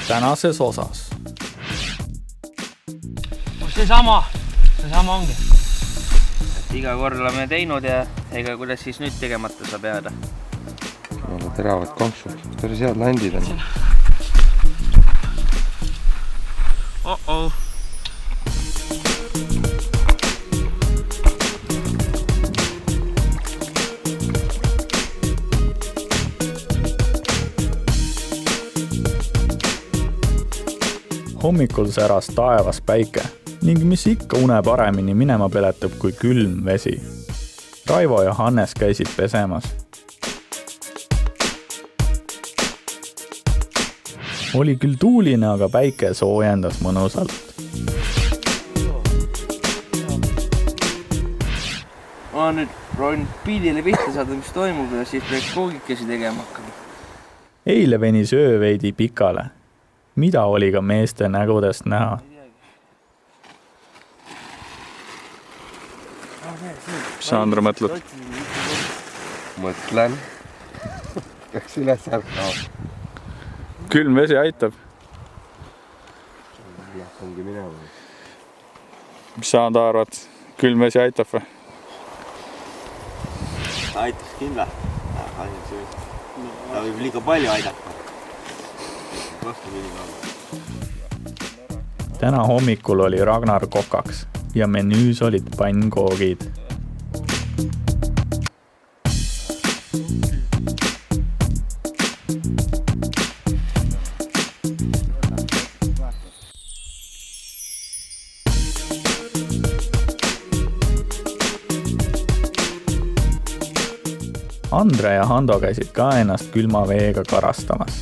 tänases osas. Seesama ongi. Iga kord oleme teinud ja ega kuidas siis nüüd tegemata saab jääda. Teravad konksud, päris head landid on. Oh-oh. Hommikul säras taevas päike ning mis ikka une paremini minema peletab kui külm vesi. Raivo ja Hannes käisid pesemas. Oli küll tuuline, aga päike soojendas mõnusalt. Ma nüüd proovin pildile pihta saada, mis toimub ja siis peaks koogikesi tegema hakkama. Eile venis öö veidi pikale. Mida oli ka meeste nägudest näha? Mis sa, Andre, mõtled? Mõtlen. Peaks üles ärkama. Külm vesi aitab. Ongi minema. Mis sa arvad? Külm vesi aitab või? Aitas kindla. Ta võib liiga palju aidata. Täna hommikul oli Ragnar kokaks ja menüüs olid pannkoogid. Andre ja Hando käisid ka ennast külma veega karastamas.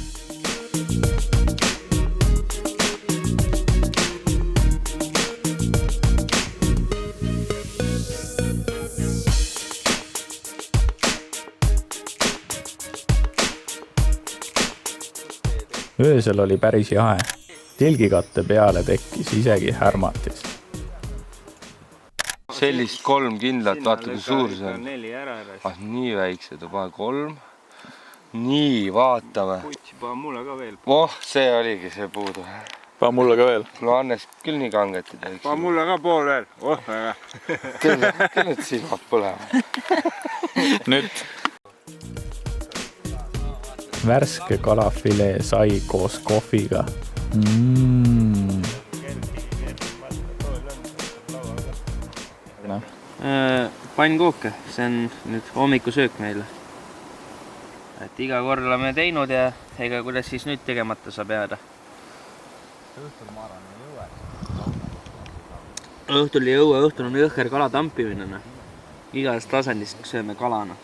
Öösel oli päris jahe. Telgikatte peale tekkis isegi härmatis. Sellist 3 kindlat, vaata kui suur see on. Nii väiksed, pane 3. Nii, vaatame. Pane mulle ka veel. See oligi see puudu. Pane mulle ka veel. No Hannes küll nii kanget ei teeks. Pane mulle ka pool veel. Väga. Küll need silmad põlema. Nüüd. Värske kalafilee sai koos kohviga. Pannkooke, see on nüüd hommikusöök meile. Et iga kord oleme teinud ja ega kuidas siis nüüd tegemata saab jääda. Õhtul ei jõua, õhtul on jõhker kala tampimine. Igast tasandist sööme kalana.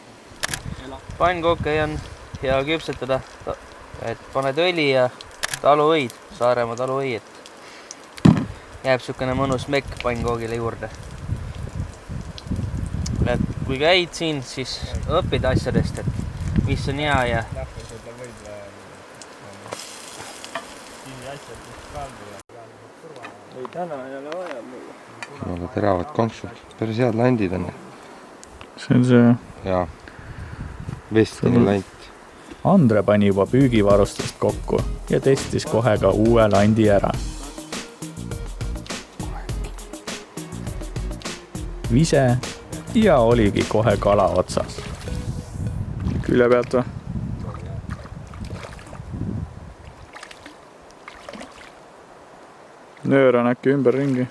Pannkooke on hea küpsetada, et paned õli ja taluõid, Saaremaa taluõi, et jääb sükene mõnus mekk pannkoogile juurde. Et kui käid siin, siis õpid asjadest, et mis on hea ja ei täna ei ole vaja mulle. Teravad konksud, päris head landid on. See on see. Jaa, vestini land. Andre pani juba püügivarustust kokku ja testis kohe ka uue landi ära. Vise ja oligi kohe kala otsas. Külje pealt või? Nöör on äkki ümber ringi.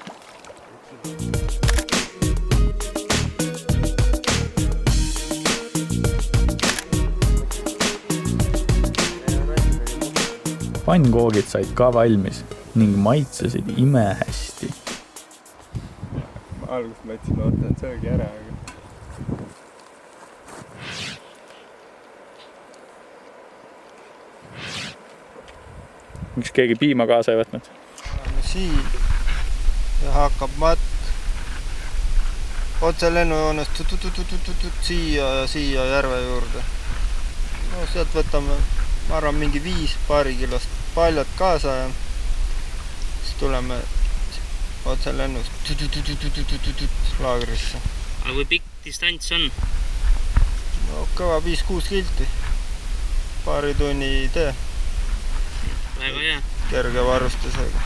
Pannkoogid said ka valmis ning maitsesid imehästi. Ma alguses mõtlesin, ootan söögi ära. Miks keegi piima kaasa ei võtnud? Siin ja hakkab matk otse lennujoonest siia ja siia järve juurde. No sealt võtame, ma arvan, mingi 5 paarikilost paljad kaasa ja siis tuleme otse lennust laagrisse. Aga kui pikk distants on? No kõva 5-6 kilti. Paari tunni tee. Väga hea. Kerge varustusega.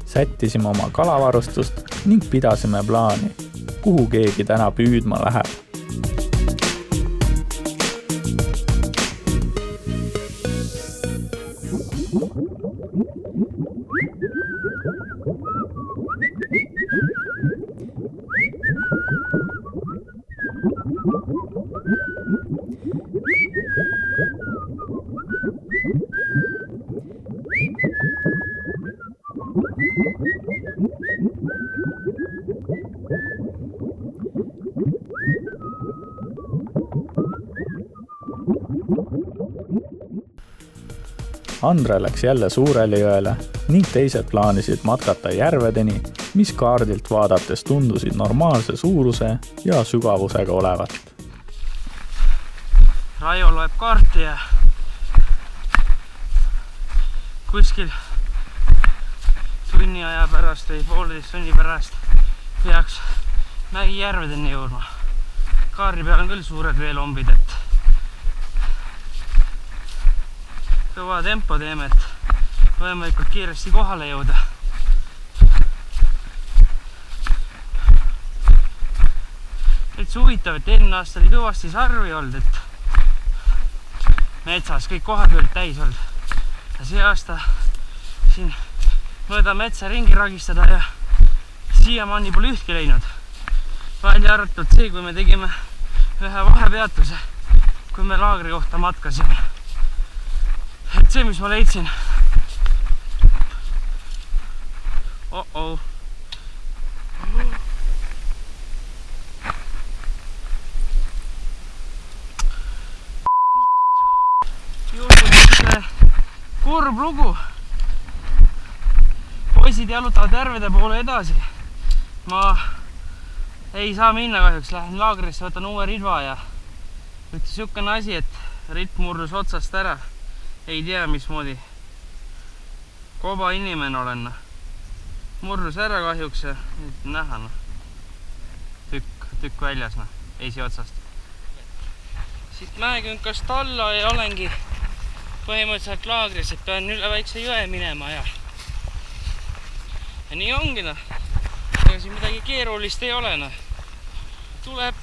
Sättisime oma kalavarustust ning pidasime plaani, kuhu keegi täna püüdma läheb. Andre läks jälle Suurele jõele ning teised plaanisid matkata järvedeni, mis kaardilt vaadates tundusid normaalse suuruse ja sügavusega olevat. Raivo loeb kaarti ja kuskil tunni aja pärast või 1,5 tunni pärast peaks Mägi järvedeni jõudma. Kaardi peal on küll suured veelombid, et kõva tempo teeme, et võimalikult kiiresti kohale jõuda. Täitsa huvitav, et eelmine aasta oli kõvasti sarvi olnud, et metsas kõik kohapealt täis olnud. Ja see aasta siin mööda metsa ringi ragistada ja siiamaani pole ühtki leidnud. Välja arvatud see, kui me tegime ühe vahepeatuse, kui me laagri kohta matkasime. Et see, mis ma leidsin. Kurb lugu. Poisid jalutavad järvede poole edasi. Ma ei saa minna kahjuks, lähen laagrisse, võtan uue ridva ja ütleb siukene asi, et ritt murdus otsast ära. Ei tea, mismoodi koba inimene olen. Murdus ära kahjuks ja nüüd näha. Tükk väljas, eisi otsast. Siit mäekünkast alla ja olengi põhimõtteliselt laagris, et pean üle väikse jõe minema ja nii ongi. Ega siin midagi keerulist ei ole.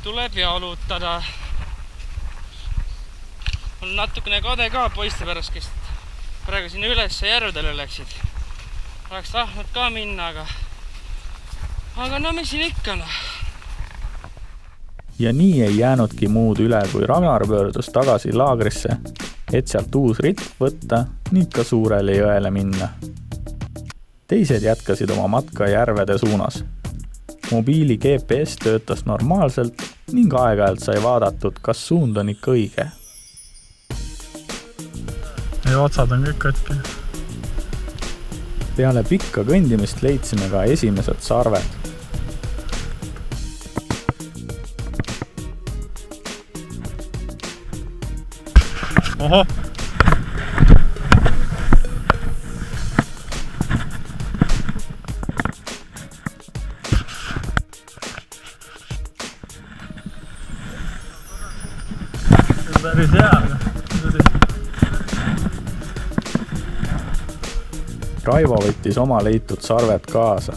Tuleb jalutada. On natukene kade ka poiste pärast, kes praegu sinna üles järvedele läksid. Oleks tahtnud ka minna, aga no mis siin ikka. Ja nii ei jäänudki muud üle, kui Ragnar pöördus tagasi laagrisse, et sealt uus ritt võtta ning ka Suurele jõele minna. Teised jätkasid oma matka järvede suunas. Mobiili GPS töötas normaalselt ning aeg-ajalt sai vaadatud, kas suund on ikka õige. Ja otsad on kõik katki. Peale pikka kõndimist leidsime ka esimesed sarved. Oho! See on päris hea. Raivo võttis oma leitud sarved kaasa.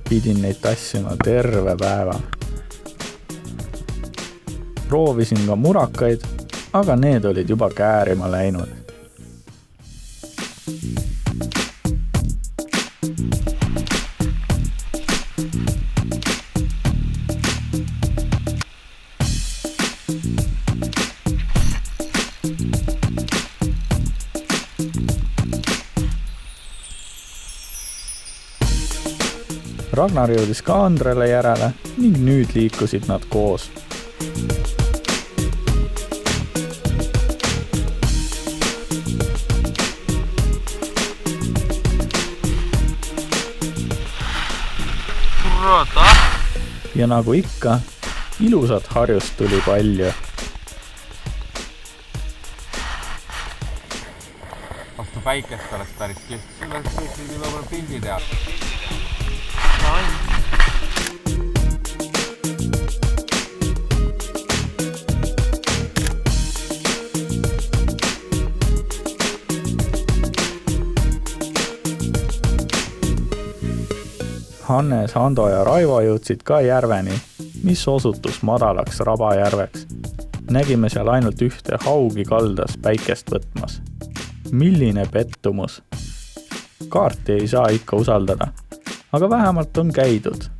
Pidin neid tassima terve päeva. Proovisin ka murakaid, aga need olid juba käärima läinud. Ragnar jõudis ka Andrele järele ning nüüd liikusid nad koos. Ja nagu ikka, ilusat harjust tuli palju. Vastu päikest oleks päris kihvt. Sul oleks kõik võib-olla pildi teha. Hannes, Ando ja Raivo jõudsid ka järveni, mis osutus madalaks rabajärveks. Nägime seal ainult ühte haugi kaldas päikest võtmas. Milline pettumus! Kaarti ei saa ikka usaldada, aga vähemalt on käidud.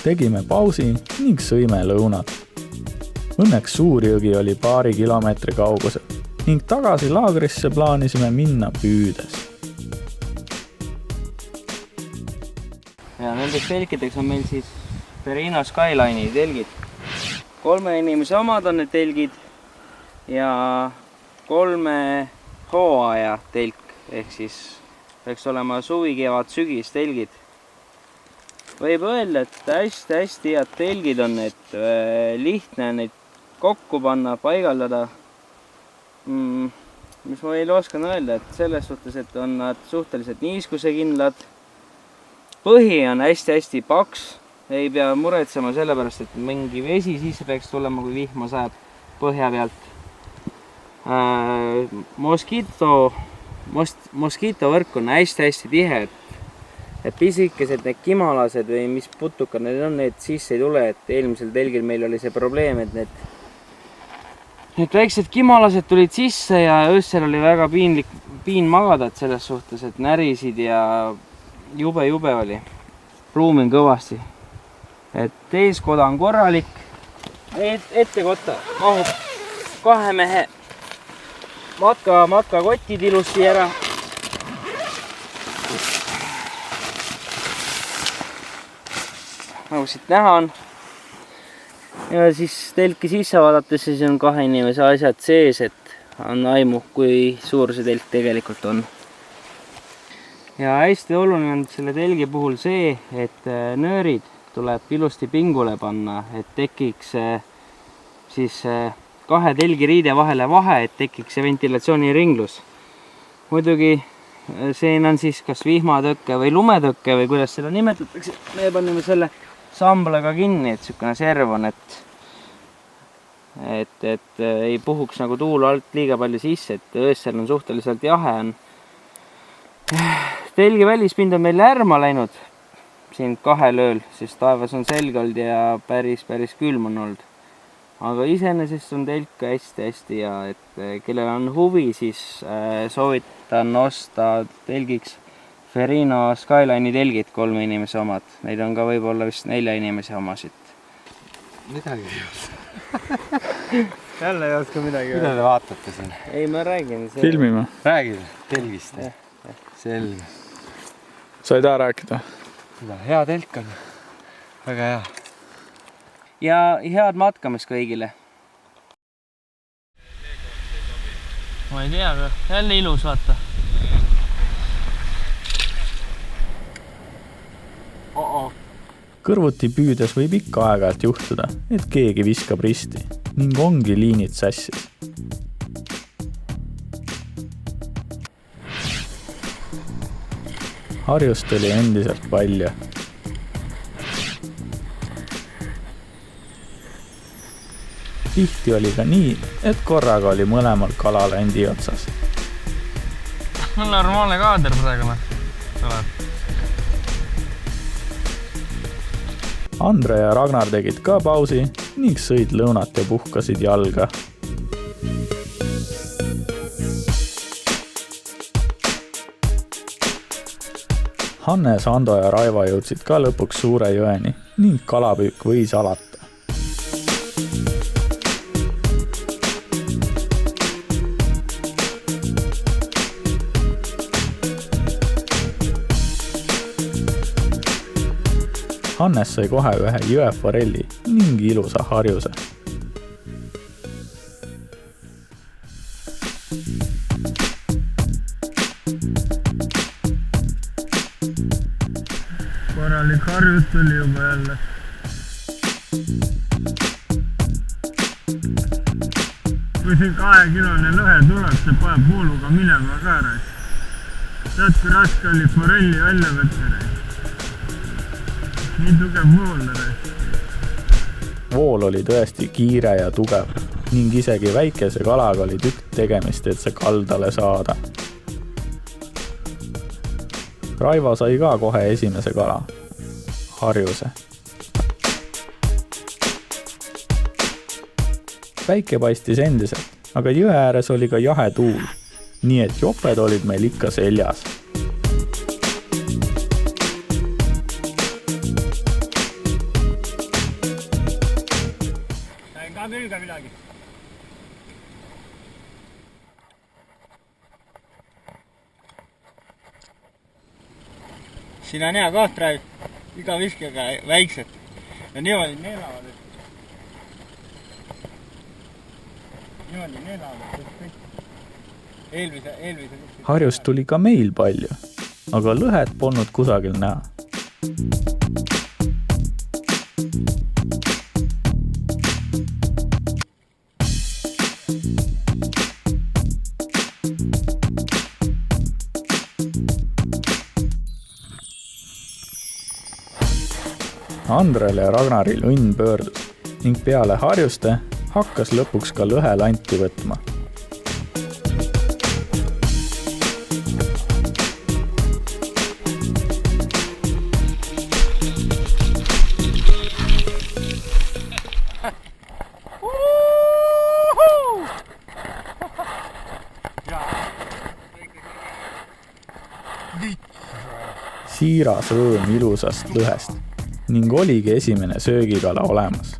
Tegime pausi ning sõime lõunat. Õnneks Suurjõgi oli paari kilomeetri kaugusel ning tagasi laagrisse plaanisime minna püüdes. Ja nendeks telkideks on meil siis Perino Skyline'i telgid. 3 inimese omad on need telgid ja 3 hooaja telk, ehk siis peaks olema suvi, kevad, sügis telgid. Võib öelda, et hästi head telgid on need, lihtne neid kokku panna, paigaldada. Mis ma veel oskan öelda, et selles suhtes, et on nad suhteliselt niiskusekindlad. Põhi on hästi paks, ei pea muretsema sellepärast, et mingi vesi sisse peaks tulema, kui vihma sajab põhja pealt. Moskiitovõrk on hästi tihe, et pisikesed need kimalased või mis putukad need on, need sisse ei tule, et eelmisel telgil meil oli see probleem, et need väiksed kimalased tulid sisse ja öösel oli väga piin magada, et selles suhtes, et närisid ja jube oli. Ruumi on kõvasti. Et eeskoda on korralik, ettekotta mahub 2 mehe matkakotid ilusti ära. Nagu siit näha on. Ja siis telki sisse vaadates siis on 2 inimese asjad sees, et on aimu, kui suur see telk tegelikult on. Ja hästi oluline on selle telgi puhul see, et nöörid tuleb ilusti pingule panna, et tekiks siis 2 telgiriide vahele vahe, et tekiks see ventilatsiooniringlus. Muidugi siin on siis kas vihmatõkke või lumetõkke või kuidas seda nimetatakse. Me panime selle samblaga kinni, et sükene serv on, et ei puhuks nagu tuul alt liiga palju sisse, et öösel on suhteliselt jahe on. Telgi välispind on meil lärma läinud siin 2 ööl, sest taevas on selge olnud ja päris külm on olnud. Aga iseenesest on telk hästi ja et kellel on huvi, siis soovitan osta telgiks Perino Skyline'i telgid 3 inimese omad. Neid on ka võib-olla vist 4 inimese omasid. Midagi ei oska. Jälle ei oska midagi Mida te vaatate siin? Ei, ma räägin. Filmime. Räägid telgist? Selge. Sa ei taha rääkida? Hea telk on. Väga hea. Ja head matkamist kõigile. Ma ei tea, aga jälle ilus vaata. Kõrvuti püüdes võib ikka aeg-ajalt juhtuda, et keegi viskab risti ning ongi liinid sassis. Harjust oli endiselt palju. Tihti oli ka nii, et korraga oli mõlemal kalal endi otsas. Normaalne kaader praegu. Andre ja Ragnar tegid ka pausi ning sõid lõunat ja puhkasid jalga. Hannes, Ando ja Raivo jõudsid ka lõpuks Suure jõeni ning kalapüük võis alata. Hannes sai kohe ühe jõeforelli ning ilusa harjuse. Korralik harjus tuli juba jälle. Kui siin 2-kilone lõhe tuleb, see paneb vooluga minema ka. Tead, kui raske oli forelli välja võtta. Nii tugev vool. Vool oli tõesti kiire ja tugev ning isegi väikese kalaga oli tükk tegemist, et see kaldale saada. Raivo sai ka kohe esimese kala, harjuse. Päike paistis endiselt, aga jõe ääres oli ka jahe tuul, nii et joped olid meil ikka seljas. Sain ka külge midagi. Siin on hea koht praegu, iga viskega väiksed ja niimoodi neelavad, eelmise. Harjust tuli ka meil palju, aga lõhet polnud kusagil näha. Andrel ja Ragnaril õnn pöördus ning peale harjuste hakkas lõpuks ka lõhe lanti võtma. Siiras rõõm ilusast lõhest ning oligi esimene söögikala olemas.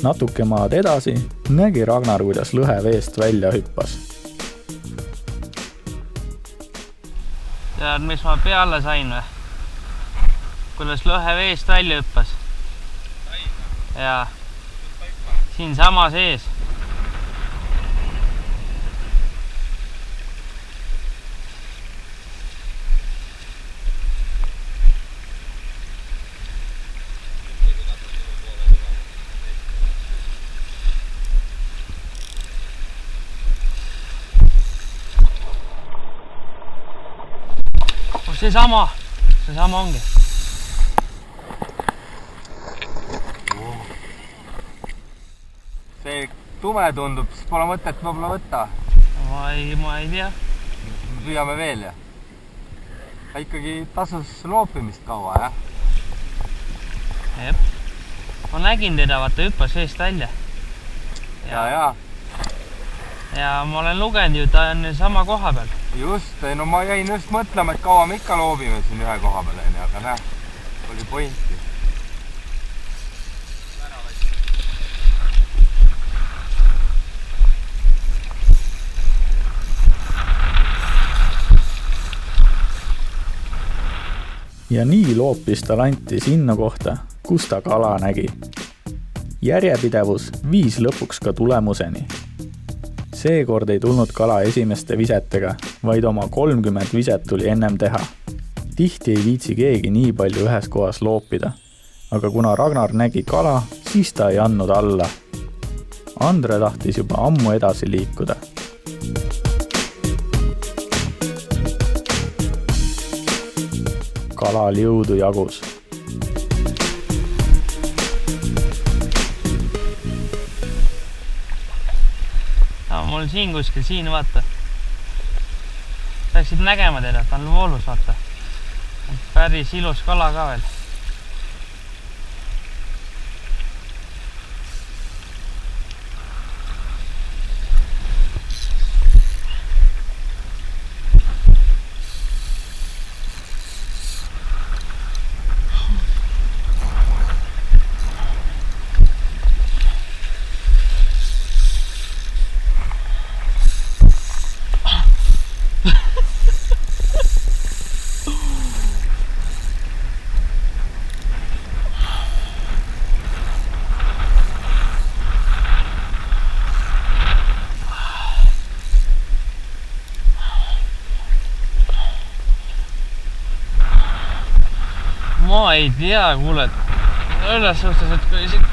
Natuke maad edasi nägi Ragnar, kuidas lõhe veest välja hüppas. Tead, mis ma peale sain või? Kuidas lõhe veest välja hüppas? Ja siin sama sees. Seesama ongi. See tume tundub, siis pole mõtet võib-olla võtta. Ma ei tea. Püüame veel ja. Ikkagi tasus loopimist kaua, jah? Jep. Ma nägin teda, vaata hüppas veest välja. Ja. Ja ma olen lugenud ju, ta on sama koha peal. Just, no ma jäin just mõtlema, et kaua me ikka loobime siin ühe koha peal, aga näe, oli pointi. Ja nii loopis ta lanti sinna kohta, kus ta kala nägi. Järjepidevus viis lõpuks ka tulemuseni. Seekord ei tulnud kala esimeste visetega, vaid oma 30 viset tuli ennem teha. Tihti ei viitsi keegi nii palju ühes kohas loopida, aga kuna Ragnar nägi kala, siis ta ei andnud alla. Andre tahtis juba ammu edasi liikuda. Kalal jõudu jagus. Mul siin kuskil, siin vaata. Peaksid nägema teile, ta on voolus, vaata. Päris ilus kala ka veel. Ma ei tea, kuule, üles suhtes, et kui siit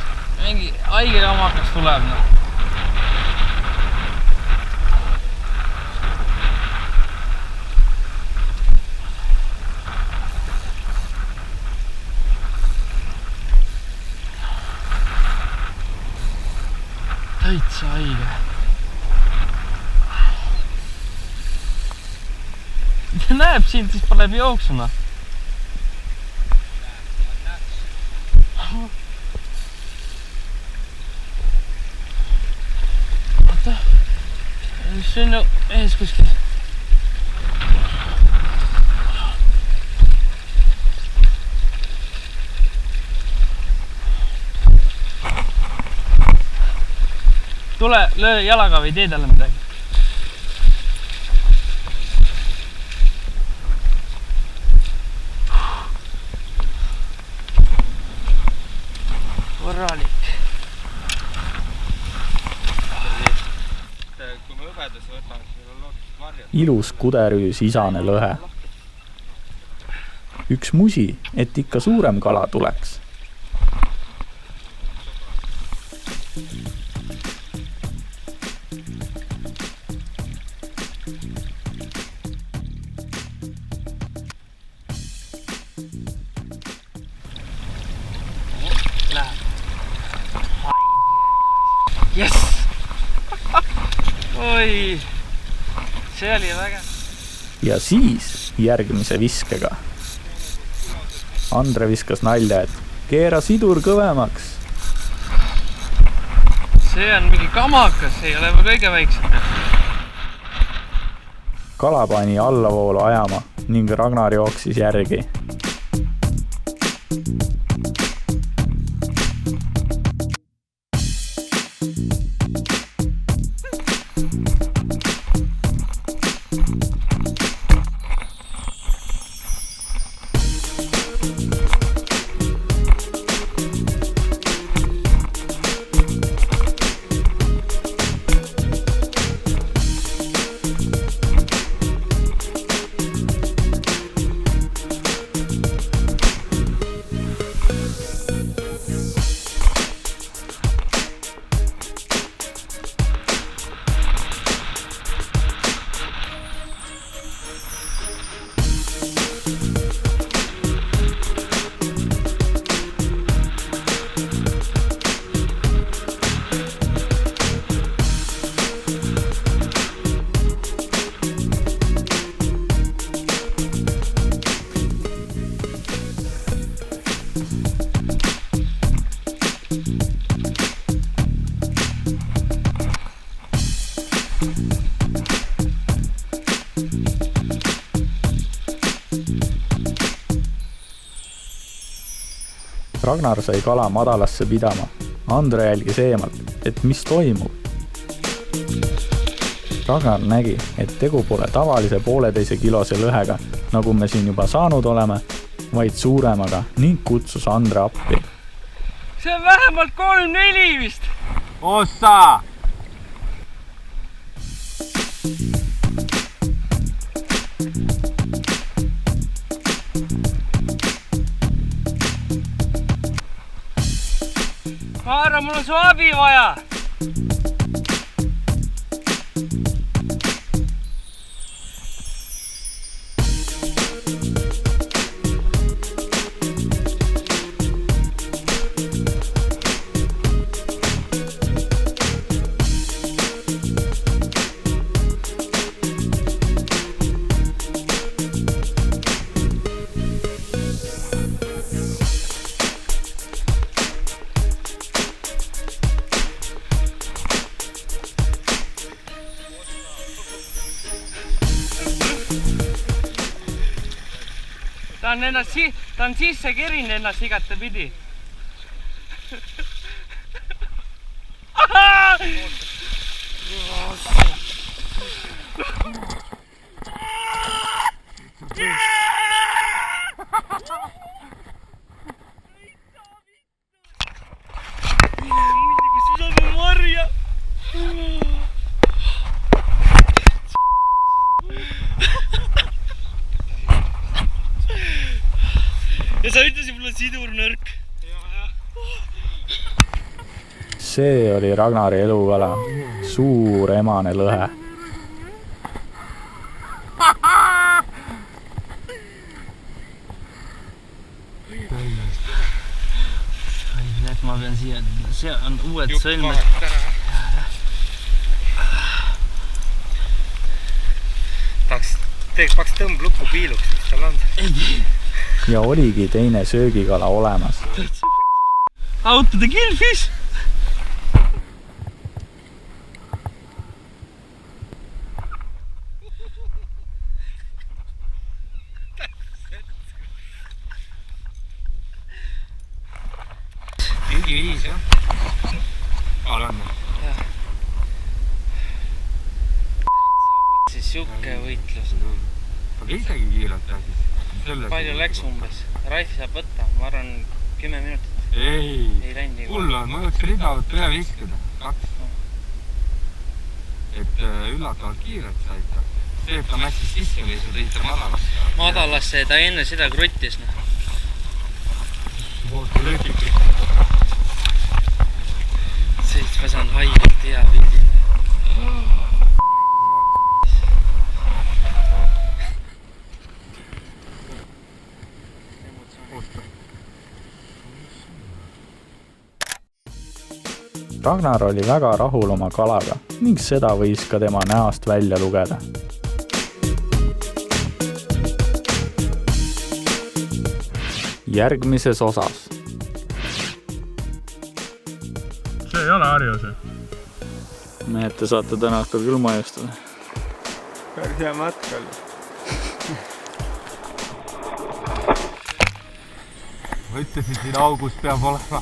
mingi haige kamakas tuleb, no. Täitsa haige. Näeb sind, siis paneb jooksuna. Oota. See on ju ees kuskil. Tule, löö jalaga või tee talle midagi. Korralik. Kui me õbedasse võtame, siis meil on lootust varjad. Ilus kuderüüs isane lõhe. Üks musi, et ikka suurem kala tuleks. Yes! Oi, see oli väga. Ja siis järgmise viskega. Andre viskas nalja, et keera sidur kõvemaks. See on mingi kamakas, ei ole kõige väiksem. Kala pani allavoolu ajama ning Ragnar jooksis järgi. Ragnar sai kala madalasse pidama. Andre jälgis eemalt, et mis toimub. Ragnar nägi, et tegu pole tavalise 1,5 kilose lõhega, nagu me siin juba saanud oleme, vaid suuremaga ning kutsus Andre appi. See on vähemalt 3-4 vist. Ossa! Kaara, mul on su abi vaja. Ta on sisse kerinud ennast igatepidi. Ja sa ütlesid mulle sidur nõrk. See oli Ragnari elukala, suur emane lõhe. Ma pean siia, see on uued sõlmed. paks tõmblukku piiluks, mis tal on. ja oligi teine söögikala olemas. How to the killfish? mingi viis, jah? On. siis siuke võitlus. aga isegi kiirelt siis. Palju läks umbes? Raif saab võtta, ma arvan 10 minutit. Ei läinud nii hull on, ma võiks ribavalt üle viskida. 2. et üllatavalt kiirelt saita. See, et ta mässis sisse või sa tõid ta madalasse. Madalasse, ta enne seda kruttis. Ma saan haiget hea pildina. Ragnar oli väga rahul oma kalaga ning seda võis ka tema näost välja lugeda. Järgmises osas. See ei ole harjus. Mehed, te saate täna õhtul küll majustada. Päris hea matk oli. Ma ütlesin, siin augus peab olema.